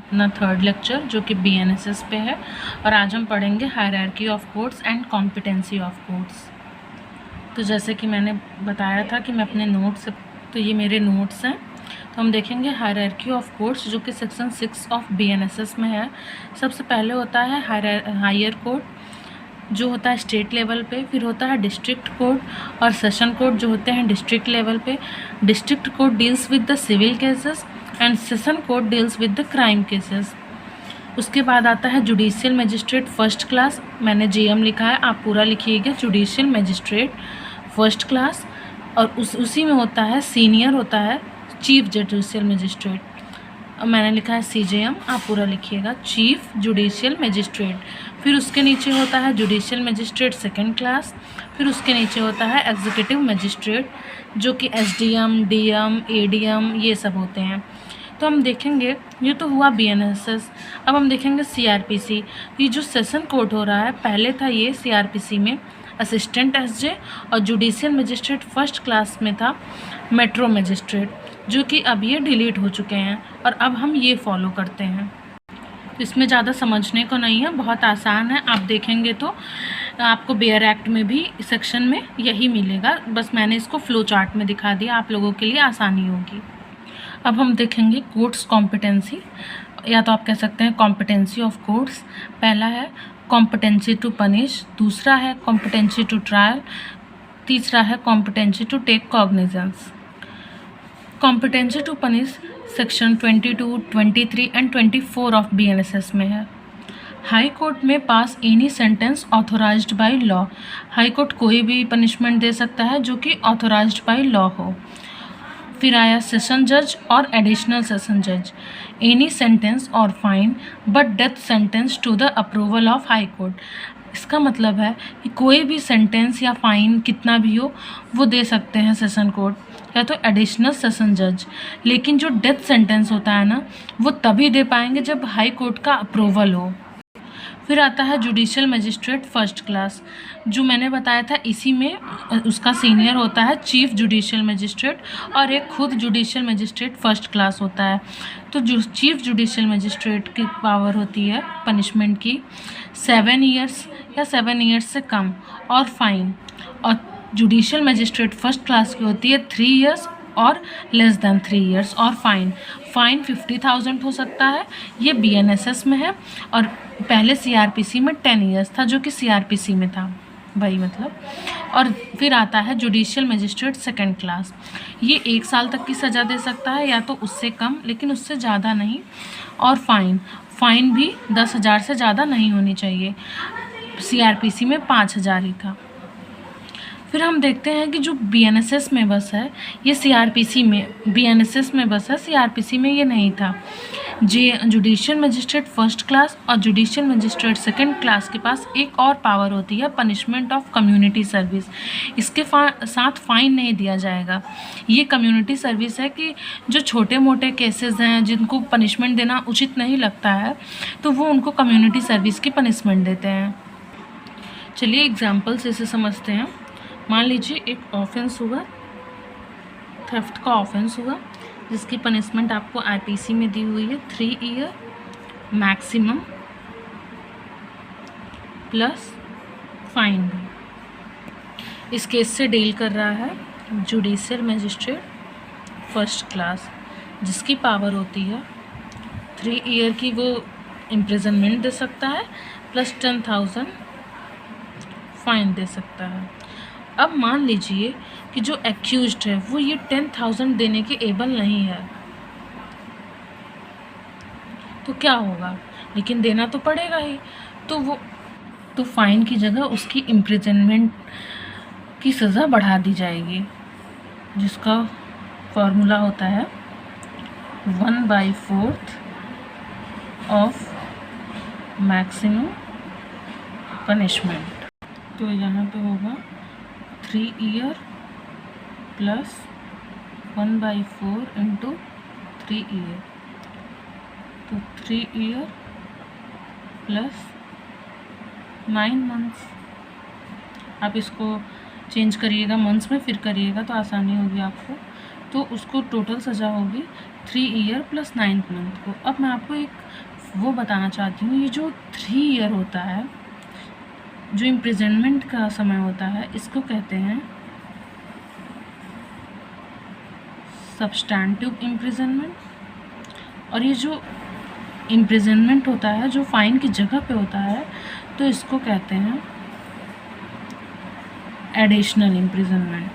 अपना third lecture जो कि बीएनएसएस पे है और आज हम पढ़ेंगे hierarchy of codes and competency of codes. तो जैसे कि मैंने बताया था कि मैं अपने नोट्स, तो ये मेरे नोट्स हैं। तो हम देखेंगे हायरार्की ऑफ कोड्स जो कि सेक्शन 6 ऑफ बीएनएसएस में है। सबसे पहले होता है हायर कोड जो होता है स्टेट लेवल पे, फिर होता है डिस्ट्रिक्ट कोड और सेशन कोड जो होते हैं डिस्ट्रिक्ट लेवल पे। District court deals with the civil cases and session court deals with the crime cases. उसके बाद आता है जुडिशियल मजिस्ट्रेट फर्स्ट क्लास, मैंने जीएम लिखा है, आप पूरा लिखिएगा, जुडिशियल मजिस्ट्रेट फर्स्ट क्लास। और उसी में होता है सीनियर, होता है चीफ जुडिशियल मजिस्ट्रेट, मैंने लिखा है सीजेएम, आप पूरा लिखिएगा, चीफ जुडिशियल मजिस्ट्रेट। फिर उसके नीचे होता है जुडिशियल मजिस्ट्रेट सेकंड क्लास। फिर उसके नीचे होता है एग्जीक्यूटिव मजिस्ट्रेट जो कि एसडीएम, डीएम, एडीएम ये सब होते हैं। तो हम देखेंगे, ये तो हुआ बीएनएसएस। अब हम देखेंगे सीआरपीसी। ये जो सेशन कोर्ट हो रहा है, पहले था ये सीआरपीसी में असिस्टेंट एसजे और जुडिशियल मजिस्ट्रेट फर्स्ट क्लास में था मेट्रो मजिस्ट्रेट, जो कि अब ये डिलीट हो चुके हैं और अब हम ये फॉलो करते हैं। इसमें ज़्यादा समझने को नहीं है, बहुत आसान है। आप देखेंगे तो आपको बेयर एक्ट में भी सेक्शन में यही मिलेगा, बस मैंने इसको फ्लो चार्ट में दिखा दिया, आप लोगों के लिए आसानी होगी। अब हम देखेंगे कोर्ट्स कॉम्पिटेंसी, या तो आप कह सकते हैं कॉम्पिटेंसी ऑफ कोर्ट्स। पहला है कॉम्पिटेंसी टू पनिश, दूसरा है कॉम्पिटेंसी टू ट्रायल, तीसरा है competency to take cognizance. Competency to punish section 22, 23 and 24 of BNSS में है। हाई कोर्ट में पास any sentence authorized by law, high court कोई भी पनिशमेंट दे सकता है जो कि ऑथोराइज्ड बाय लॉ हो। फिर आया सेशन जज और एडिशनल सेशन जज, एनी सेंटेंस और fine but death sentence to the approval of high court. इसका मतलब है कि कोई भी सेंटेंस या फाइन कितना भी हो वो दे सकते हैं सेशन कोर्ट या तो एडिशनल सेशन जज, लेकिन जो डेथ सेंटेंस होता है ना वो तभी दे पाएंगे जब हाई कोर्ट का अप्रूवल हो। फिर आता है जुडिशियल मजिस्ट्रेट फर्स्ट क्लास, जो मैंने बताया था इसी में उसका सीनियर होता है चीफ जुडिशियल मजिस्ट्रेट और एक खुद जुडिशियल मजिस्ट्रेट फर्स्ट क्लास होता है। तो जो चीफ जुडिशियल मजिस्ट्रेट की पावर होती है पनिशमेंट की 7 ईयर्स या 7 ईयर्स से कम और फाइन, और जुडिशियल मजिस्ट्रेट फर्स्ट क्लास की होती है 3 ईयर्स और लेस देन 3 ईयर्स और फाइन 50,000 हो सकता है। ये बीएनएसएस में है और पहले सीआरपीसी में 10 ईयर्स था जो कि सीआरपीसी में था भाई मतलब। और फिर आता है जुडिशियल मजिस्ट्रेट सेकंड क्लास, ये 1 साल तक की सज़ा दे सकता है या तो उससे कम, लेकिन उससे ज़्यादा नहीं। और फाइन भी 10,000 से ज़्यादा नहीं होनी चाहिए, सीआरपीसी में 5,000 ही था। फिर हम देखते हैं कि जो बीएनएसएस में बस है ये सीआरपीसी में, बीएनएसएस में बस है, सीआरपीसी में ये नहीं था। जुडिशियल मजिस्ट्रेट फर्स्ट क्लास और जुडिशियल मजिस्ट्रेट सेकंड क्लास के पास एक और पावर होती है पनिशमेंट ऑफ कम्युनिटी सर्विस। इसके साथ फाइन नहीं दिया जाएगा। ये कम्युनिटी सर्विस है कि जो छोटे मोटे केसेस हैं जिनको पनिशमेंट देना उचित नहीं लगता है तो वो उनको कम्युनिटी सर्विस की पनिशमेंट देते हैं। चलिए एग्जाम्पल से इसे समझते हैं। मान लीजिए एक ऑफेंस हुआ, थेफ्ट का ऑफेंस हुआ जिसकी पनिशमेंट आपको आईपीसी में दी हुई है 3 ईयर मैक्सिमम प्लस फाइन भी। इस केस से डील कर रहा है जुडिशियल मजिस्ट्रेट फर्स्ट क्लास जिसकी पावर होती है 3 ईयर की, वो इम्प्रिजनमेंट दे सकता है प्लस 10,000 फाइन दे सकता है। अब मान लीजिए कि जो एक्यूज्ड है वो ये 10,000 देने के एबल नहीं है, तो क्या होगा, लेकिन देना तो पड़ेगा ही, तो फाइन की जगह उसकी इम्प्रिजनमेंट की सज़ा बढ़ा दी जाएगी, जिसका फॉर्मूला होता है 1/4 ऑफ मैक्सिमम पनिशमेंट। तो यहाँ पे होगा 3 ईयर प्लस 1/4 इंटू 3 ईयर, तो 3 ईयर प्लस 9 मंथ्स। आप इसको चेंज करिएगा मंथ्स में, फिर करिएगा तो आसानी होगी आपको। तो उसको टोटल सज़ा होगी 3 ईयर प्लस 9th मंथ को। अब मैं आपको एक वो बताना चाहती हूँ, ये जो 3 ईयर होता है, जो इम्प्रिजनमेंट का समय होता है, इसको कहते हैं सब्सटैंटिव इम्प्रिजनमेंट। और ये जो इम्प्रिजनमेंट होता है जो फ़ाइन की जगह पे होता है, तो इसको कहते हैं एडिशनल इम्प्रिजनमेंट।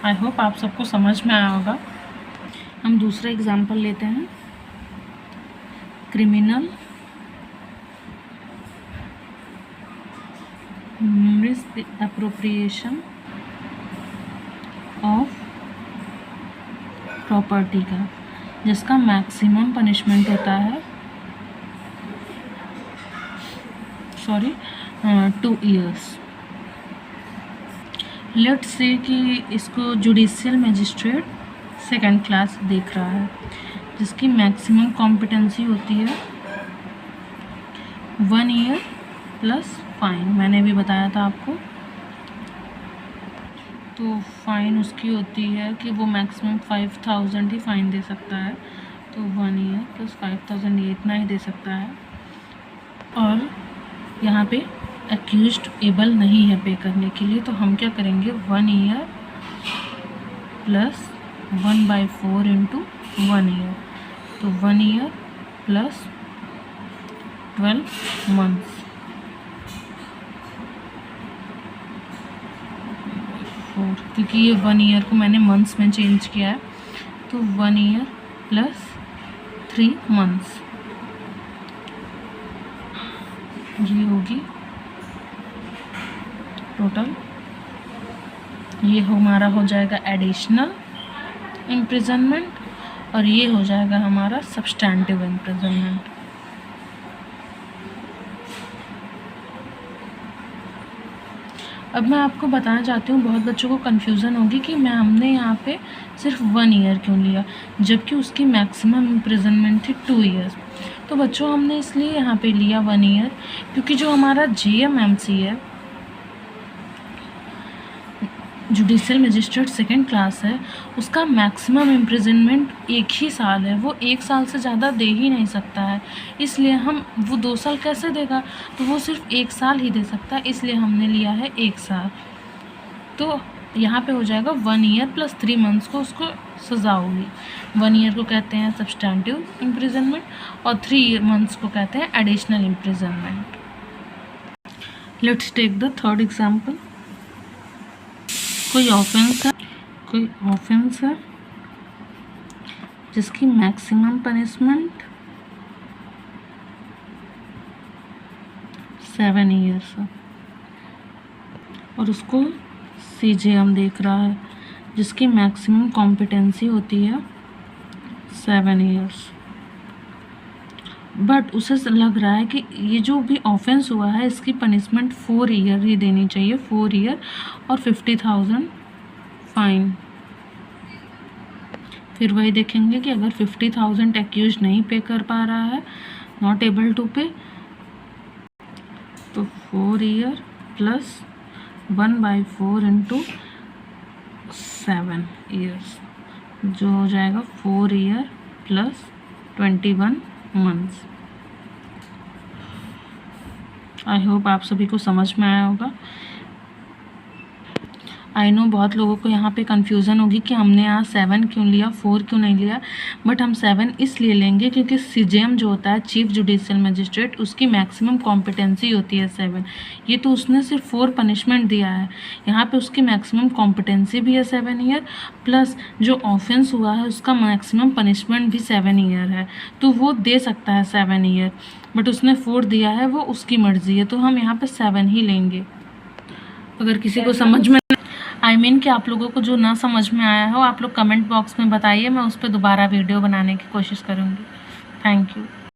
आई होप आप सबको समझ में आया होगा। हम दूसरा एग्जांपल लेते हैं, क्रिमिनल मिसअप्रोप्रिएशन ऑफ प्रॉपर्टी का, जिसका मैक्सिमम पनिशमेंट होता है 2 ईयर्स। लेट्स से कि इसको जुडिशियल मजिस्ट्रेट 2nd क्लास देख रहा है, जिसकी मैक्सिमम कॉम्पिटेंसी होती है 1 ईयर प्लस फाइन। मैंने भी बताया था आपको। तो फ़ाइन उसकी होती है कि वो मैक्सिमम 5000 ही फ़ाइन दे सकता है, तो 1 ईयर प्लस 5000 ये इतना ही दे सकता है। और यहाँ पे एक्यूज्ड एबल नहीं है पे करने के लिए, तो हम क्या करेंगे, 1 ईयर प्लस 1/4 इंटू 1 ईयर, तो 1 ईयर प्लस 12 मंथ्स। 4, क्योंकि ये 1 ईयर को मैंने मंथ्स में चेंज किया है, तो 1 ईयर प्लस 3 मंथ्स, ये होगी टोटल। ये हमारा हो जाएगा एडिशनल इम्प्रिजनमेंट और ये हो जाएगा हमारा सब्सटैंटिव इम्प्रिजनमेंट। अब मैं आपको बताना चाहती हूँ, बहुत बच्चों को कन्फ्यूज़न होगी कि हमने यहाँ पे सिर्फ 1 ईयर क्यों लिया, जबकि उसकी मैक्सिमम इम्प्रिजनमेंट थी 2 ईयर्स। तो बच्चों हमने इसलिए यहाँ पे लिया 1 ईयर, क्योंकि जो हमारा JMMC है, जुडिशियल मजिस्ट्रेट 2nd क्लास है, उसका मैक्सिमम इम्प्रिजनमेंट 1 ही साल है। वो 1 साल से ज़्यादा दे ही नहीं सकता है, इसलिए हम वो 2 साल कैसे देगा, तो वो सिर्फ 1 साल ही दे सकता है, इसलिए हमने लिया है 1 साल। तो यहाँ पे हो जाएगा 1 ईयर प्लस 3 मंथ्स को उसको सज़ा होगी। 1 ईयर को कहते हैं सब्सटैंटिव इम्प्रिजनमेंट और 3 मंथ्स को कहते हैं additional imprisonment. Let's take the third example. कोई ऑफेंस है जिसकी मैक्सिमम पनिशमेंट 7 ईयर्स है और उसको CJM देख रहा है, जिसकी मैक्सिमम कॉम्पिटेंसी होती है 7 ईयर्स। बट उसे लग रहा है कि ये जो भी ऑफेंस हुआ है इसकी पनिशमेंट 4 ईयर ही देनी चाहिए, 4 ईयर और 50,000 फाइन। फिर वही देखेंगे कि अगर 50,000 एक्यूज नहीं पे कर पा रहा है, नॉट एबल टू पे, तो 4 ईयर प्लस 1/4 इंटू 7 ईयर्स, जो हो जाएगा 4 year plus 21 months. I hope आप सभी को समझ में आया होगा। आई नो बहुत लोगों को यहाँ पे कन्फ्यूज़न होगी कि हमने यहाँ 7 क्यों लिया, 4 क्यों नहीं लिया, बट हम 7 इसलिए लेंगे क्योंकि CJM जो होता है चीफ जुडिशियल मजिस्ट्रेट, उसकी मैक्सिमम कॉम्पिटेंसी होती है 7। ये तो उसने सिर्फ 4 पनिशमेंट दिया है, यहाँ पे उसकी मैक्सिमम कॉम्पिटेंसी भी है 7 ईयर, प्लस जो ऑफेंस हुआ है उसका मैक्सिमम पनिशमेंट भी 7 ईयर है, तो वो दे सकता है 7 ईयर, बट उसने 4 दिया है, वो उसकी मर्ज़ी है, तो हम यहाँ पे 7 ही लेंगे। अगर किसी को समझ में कि आप लोगों को जो ना समझ में आया हो, आप लोग कमेंट बॉक्स में बताइए, मैं उस पर दोबारा वीडियो बनाने की कोशिश करूँगी। Thank you.